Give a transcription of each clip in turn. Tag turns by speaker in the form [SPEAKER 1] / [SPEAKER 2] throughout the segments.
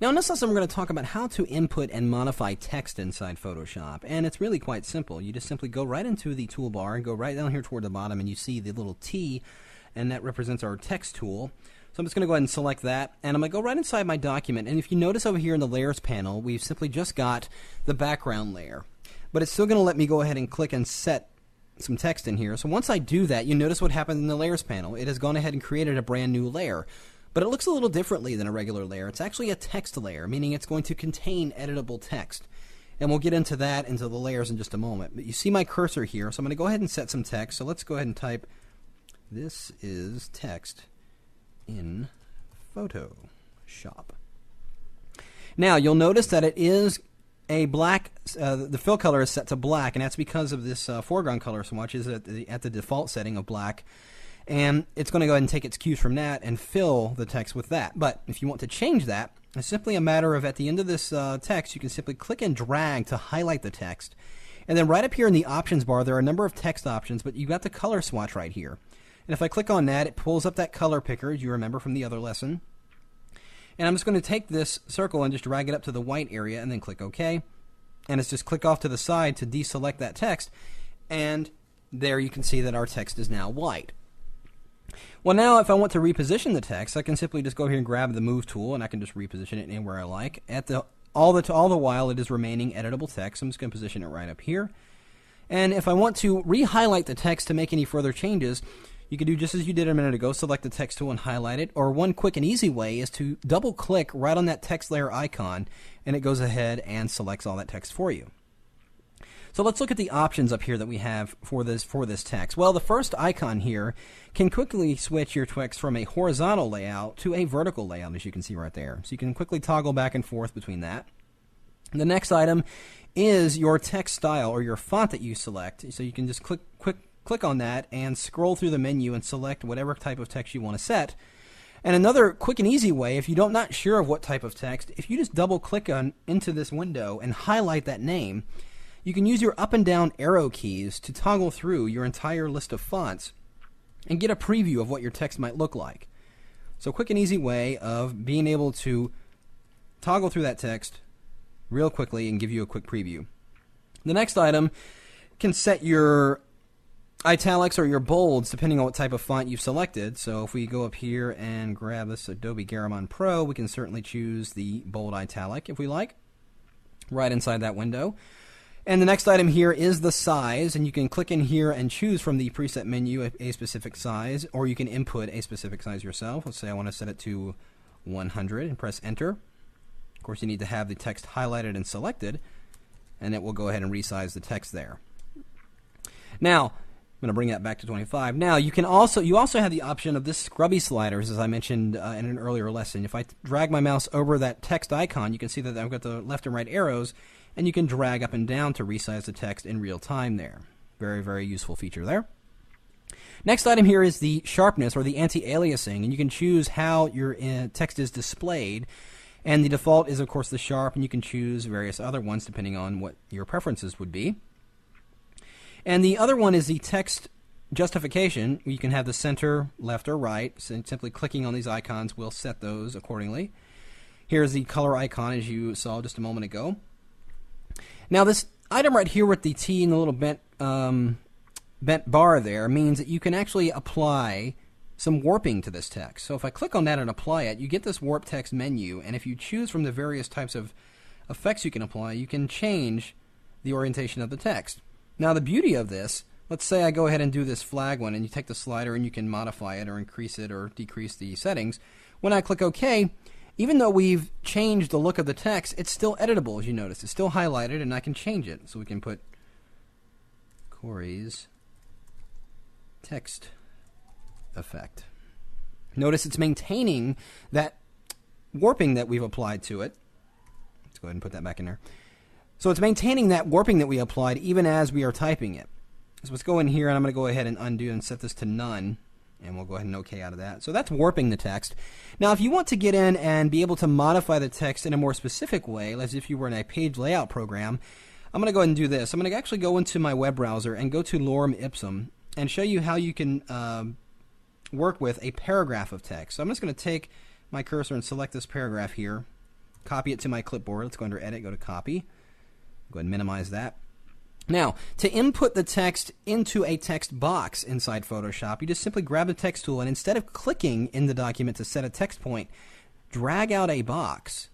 [SPEAKER 1] Now in this lesson we're going to talk about how to input and modify text inside Photoshop, and it's really quite simple. You just simply go right into the toolbar and go right down here toward the bottom, and you see the little T, and that represents our text tool. So I'm just going to go ahead and select that, and I'm going to go right inside my document, and if you notice over here in the layers panel, we've simply just got the background layer. But it's still going to let me go ahead and click and set some text in here. So once I do that, you notice what happened in the layers panel. It has gone ahead and created a brand new layer. But it looks a little differently than a regular layer. It's actually a text layer, meaning it's going to contain editable text. And we'll get into that, into the layers in just a moment. But you see my cursor here, so I'm going to go ahead and set some text. So let's go ahead and type, "This is text in Photoshop." Now you'll notice that it is a black, the fill color is set to black, and that's because of this foreground color swatch is at the default setting of black. And it's going to go ahead and take its cues from that and fill the text with that. But if you want to change that, it's simply a matter of at the end of this text, you can simply click and drag to highlight the text. And then right up here in the options bar, there are a number of text options, but you've got the color swatch right here. And if I click on that, it pulls up that color picker, as you remember from the other lesson. And I'm just going to take this circle and just drag it up to the white area and then click OK. And it's just click off to the side to deselect that text. And there you can see that our text is now white. Well, now if I want to reposition the text, I can simply just go here and grab the Move tool, and I can just reposition it anywhere I like. All the while, it is remaining editable text. I'm just going to position it right up here. And if I want to re-highlight the text to make any further changes, you can do just as you did a minute ago, select the text tool and highlight it. Or one quick and easy way is to double-click right on that text layer icon, and it goes ahead and selects all that text for you. So let's look at the options up here that we have for this text. Well, the first icon here can quickly switch your text from a horizontal layout to a vertical layout, as you can see right there. So you can quickly toggle back and forth between that. The next item is your text style or your font that you select. So you can just click on that and scroll through the menu and select whatever type of text you want to set. And another quick and easy way, if you're not sure of what type of text, if you just double click into this window and highlight that name, you can use your up and down arrow keys to toggle through your entire list of fonts and get a preview of what your text might look like. So quick and easy way of being able to toggle through that text real quickly and give you a quick preview. The next item can set your italics or your bolds depending on what type of font you've selected. So if we go up here and grab this Adobe Garamond Pro, we can certainly choose the bold italic if we like, right inside that window. And the next item here is the size, and you can click in here and choose from the preset menu a specific size, or you can input a specific size yourself. Let's say I want to set it to 100 and press enter. Of course, you need to have the text highlighted and selected, and it will go ahead and resize the text there. Now, I'm going to bring that back to 25. Now, you also have the option of this scrubby sliders, as I mentioned in an earlier lesson. If I drag my mouse over that text icon, you can see that I've got the left and right arrows, and you can drag up and down to resize the text in real time there. Very, very useful feature there. Next item here is the sharpness or the anti-aliasing, and you can choose how your text is displayed. And the default is, of course, the sharp, and you can choose various other ones depending on what your preferences would be. And the other one is the text justification. You can have the center, left, or right. So simply clicking on these icons will set those accordingly. Here's the color icon, as you saw just a moment ago. Now this item right here with the T and the little bent bar there means that you can actually apply some warping to this text. So if I click on that and apply it, you get this warp text menu, and if you choose from the various types of effects you can apply, you can change the orientation of the text. Now the beauty of this, let's say I go ahead and do this flag one, and you take the slider and you can modify it or increase it or decrease the settings. When I click OK, even though we've changed the look of the text, it's still editable, as you notice. It's still highlighted, and I can change it. So we can put Corey's text effect. Notice it's maintaining that warping that we've applied to it. Let's go ahead and put that back in there. So it's maintaining that warping that we applied even as we are typing it. So let's go in here, and I'm going to go ahead and undo and set this to none. And we'll go ahead and OK out of that. So that's warping the text. Now, if you want to get in and be able to modify the text in a more specific way, as if you were in a page layout program, I'm going to go ahead and do this. I'm going to actually go into my web browser and go to Lorem Ipsum and show you how you can work with a paragraph of text. So I'm just going to take my cursor and select this paragraph here. copy it to my clipboard. Let's go under Edit, go to Copy. Go ahead and minimize that. Now, to input the text into a text box inside Photoshop, you just simply grab the text tool and instead of clicking in the document to set a text point, drag out a box.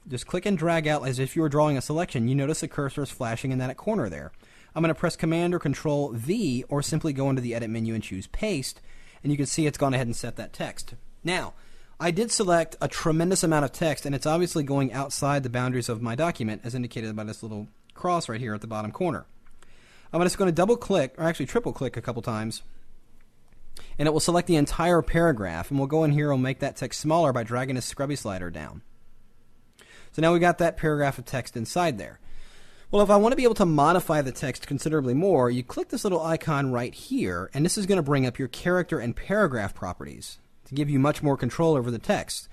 [SPEAKER 1] Just click and drag out as if you were drawing a selection. You notice the cursor is flashing in that corner there. I'm going to press Command or Control V or simply go into the Edit menu and choose Paste, and you can see it's gone ahead and set that text. Now, I did select a tremendous amount of text, and it's obviously going outside the boundaries of my document as indicated by this little cross right here at the bottom corner. I'm just going to double click, or actually triple click a couple times, and it will select the entire paragraph, and we'll go in here and make that text smaller by dragging a scrubby slider down. So now we've got that paragraph of text inside there. Well, if I want to be able to modify the text considerably more, you click this little icon right here, and this is going to bring up your character and paragraph properties to give you much more control over the text.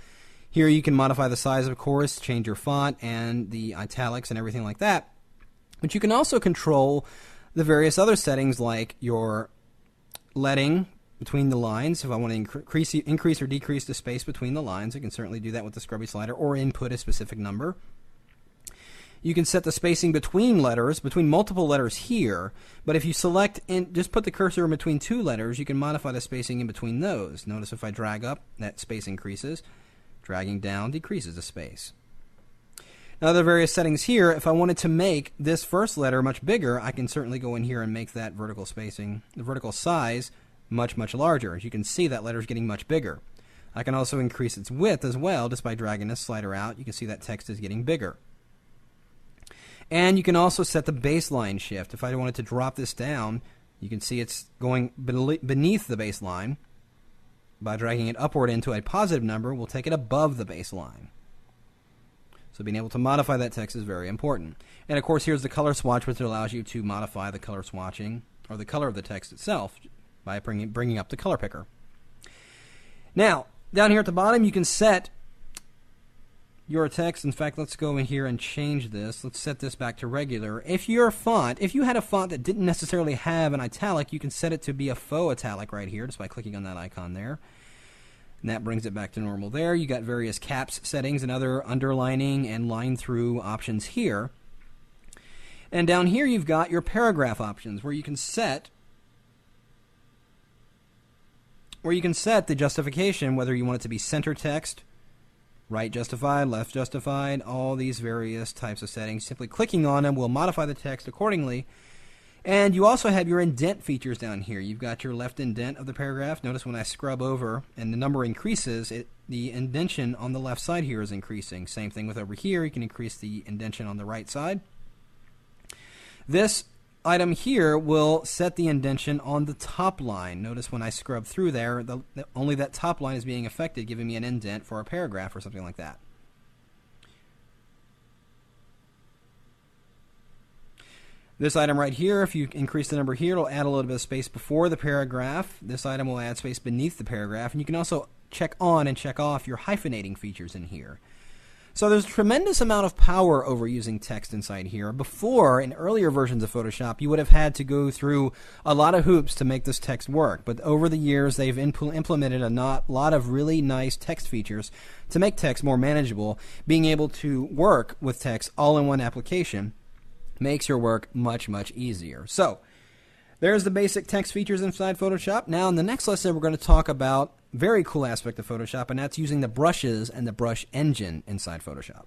[SPEAKER 1] Here you can modify the size, of course, change your font and the italics and everything like that. But you can also control the various other settings like your leading between the lines. If I want to increase or decrease the space between the lines, I can certainly do that with the scrubby slider or input a specific number. You can set the spacing between letters, between multiple letters here, but if you select and just put the cursor in between two letters, you can modify the spacing in between those. Notice if I drag up, that space increases. Dragging down decreases the space. Now, there are various settings here. If I wanted to make this first letter much bigger, I can certainly go in here and make that vertical spacing, the vertical size, much, much larger. As you can see, that letter is getting much bigger. I can also increase its width as well just by dragging this slider out. You can see that text is getting bigger. And you can also set the baseline shift. If I wanted to drop this down, you can see it's going beneath the baseline. By dragging it upward into a positive number, we'll take it above the baseline. So being able to modify that text is very important. And of course, here's the color swatch, which allows you to modify the color swatching or the color of the text itself by bringing up the color picker. Now, down here at the bottom, you can set your text. In fact, let's go in here and change this. Let's set this back to regular. If you had a font that didn't necessarily have an italic, you can set it to be a faux italic right here just by clicking on that icon there. And that brings it back to normal there. You got various caps settings and other underlining and line through options here. And down here you've got your paragraph options where you can set the justification, whether you want it to be center text, right justified, left justified, all these various types of settings. Simply clicking on them will modify the text accordingly. And you also have your indent features down here. You've got your left indent of the paragraph. Notice when I scrub over and the number increases, the indentation on the left side here is increasing. Same thing with over here. You can increase the indentation on the right side. This item here will set the indentation on the top line. Notice when I scrub through there, only that top line is being affected, giving me an indent for a paragraph or something like that. This item right here, if you increase the number here, it'll add a little bit of space before the paragraph. This item will add space beneath the paragraph. And you can also check on and check off your hyphenating features in here. So there's a tremendous amount of power over using text inside here. Before, in earlier versions of Photoshop, you would have had to go through a lot of hoops to make this text work. But over the years, they've implemented a lot of really nice text features to make text more manageable. Being able to work with text all in one application makes your work much, much easier. So there's the basic text features inside Photoshop. Now in the next lesson we're going to talk about a very cool aspect of Photoshop, and that's using the brushes and the brush engine inside Photoshop.